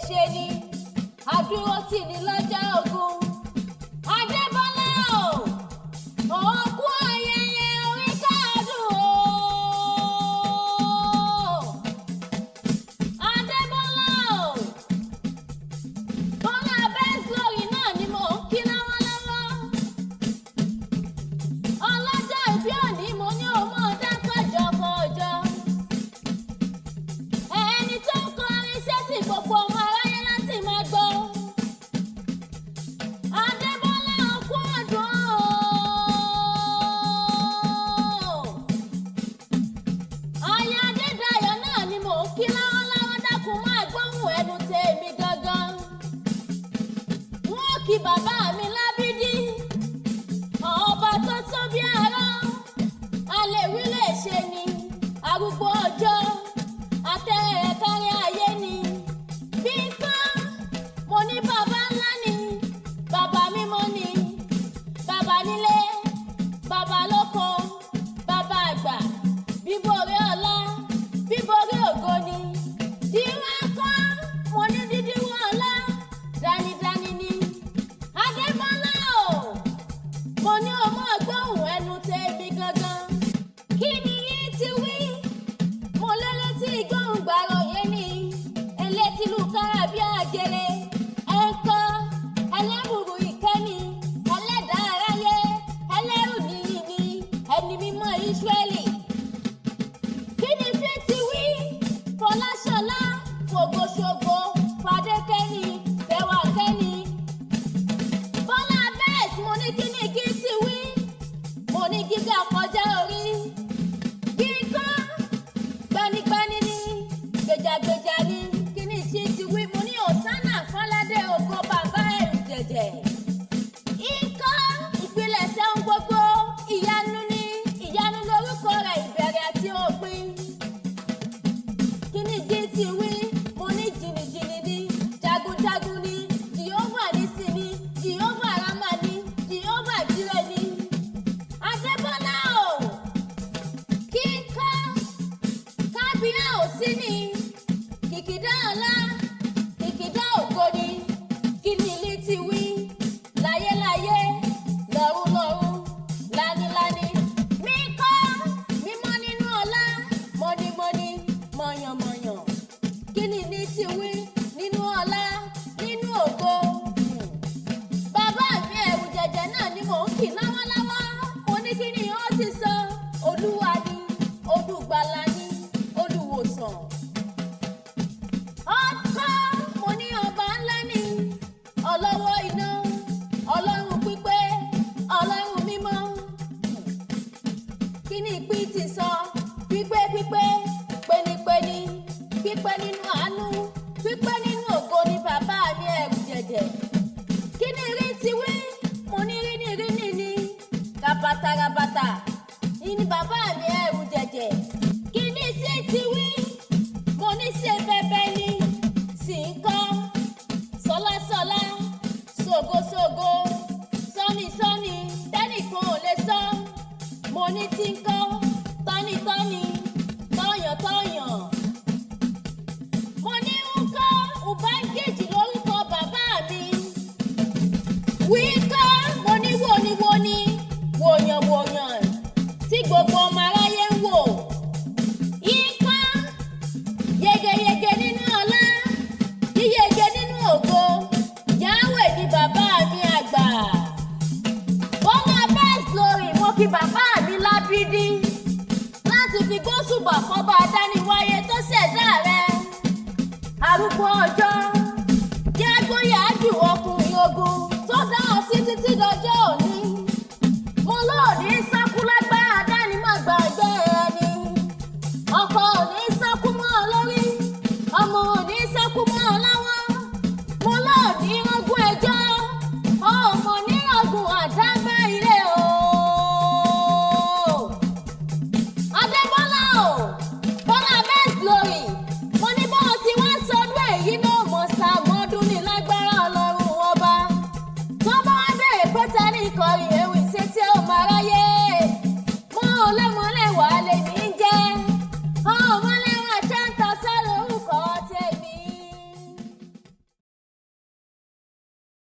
ṣe ni àdúró tì ní lọ́jọ́ ogun. Adébọ́lá o òkú ayẹyẹ orí káàdùn o. Adébọ́lá o Bọ́lá Best Glory náà ni mò ń kí lọ́wọ́lọ́wọ́. Ọlọ́jọ́ ìbí òní mo ní o mọ̀ dákọ̀jọ́ kọjọ́. Ẹni tó ń kọrin sétí gbogbo ọmọ aráyé láti máa gbọ́. Adébọ́lá òkú ọdún o. Aya Adédayọ̀ náà ni mò ń kí lọ́wọ́lọ́wọ́, dákun máa gbóhùn ẹnu tèmi gangan. Wọ́n kí bàbá mi Lábídí, ọba tó tó bí arán, alèwí lè ṣe ni, arúgbó ọjọ́, atẹ́rẹ̀ kárí ayé ni. Bí nǹkan mo ní bàbá ńlá ni, bàbá mímọ́ ni, bàbá nílé, bàbá lóko, bàbá àgbà, bíborí ọlá, bíborí ògo ni. Díwọ́n kọ́ mo ní dídíwọ́n ọlá, dánidáni ni. Adébọ́lá o mo ní o mọ̀ gbóhùn ẹnu tèmi gangan. Kí ni yín ti wí? Mo lélétí gbóhùn gbàròyé ni, elétí lùkárà bí àgèrè. Ẹ̀kọ́ ẹlẹ́rùrù ìkẹ́ni, ẹlẹ́dàá aráyé, ẹlẹ́rù níyì ni, ẹni mímọ́ Ísírẹ́lì. Kí ni fi ti wí? Fọláṣọlá, fògòṣògo, fadékẹ́ni, fẹwàkẹ́ni. Bọ́lá Best mo ní kí ni kí ti wí? Mo ní gíga kọjá orí. Kíkọ́ gbanigbani ni, gbèjàgbèjà ni, kí ni tí ti wí? Mo ní Hosanna Fọ́ládé ògo bàbá ẹ̀rù jẹ̀jẹ̀. Ikọ́ ìpilẹ̀ṣẹ̀ ohun gbogbo, ìyanu ni, ìyanu lórúkọ rẹ̀, ìbẹ̀rẹ̀ àti òpin. Kí ni jí ti wí? Mo ní jìnnìjìnnì ni, jagunjagun ni, Jèhófà nísì ni, Jèhófà rámà ni, Jèhófà jírẹ̀ ni. Adébọ́lá o kíkọ́ kábíyá ò sí ni, kìkìdá ọlá, kìkìdá ògo ni. Kí ni ilé ti wí? Láyéláyé, lọ́run, lániláni. Míkọ́ mímọ́ nínú ọlá, mọ́nímọ́ní, mọ̀yànmọ̀yàn. Kí ni ilé ti wí? Nínú ọlá, nínú ògo. Bàbá mi ẹ̀rù jẹ̀jẹ̀ náà ni mò ń kì lọ́wọ́lọ́wọ́. Mo ní kí ni ó ti sọ? Olúwa ni, olùgbàlà ni, olùwòsàn. Ọkọ mo ní ọba ńlá ni, ọlọ́wọ́ iná, ọlọ́run pípé, ọlọ́run mímọ́. Kí ni ìpín ti sọ? Pípé pípé, pénipéni, pípé nínú àánú, pípé nínú ògo ni bàbá mi ẹ̀rù jẹ̀jẹ̀. Kí ni rí ti wí? Mo ní rí ni, rabata ní bàbá mi ẹ̀rù jẹ̀jẹ̀. Kí ni sí ti wí? Mo ní ṣe bẹ́bẹ́ ni, sì ń kọ́, sọlásọlá, ṣògoṣògo, sọ́nìsọ́nì, tẹ́nìkan ò lè sọ. Mo ní tí ń kọ́, tọ́nìtọ́nì, tọ́yàntọ́yàn. Mo ní ń kọ́ Ubangiji lórúkọ bàbá mi. Wíkọ́ mo ní woni, wòyànwòyàn tí gbogbo ọmọ aráyé ń wò. Ikọ́ yegeyege nínú ọlá, yíyege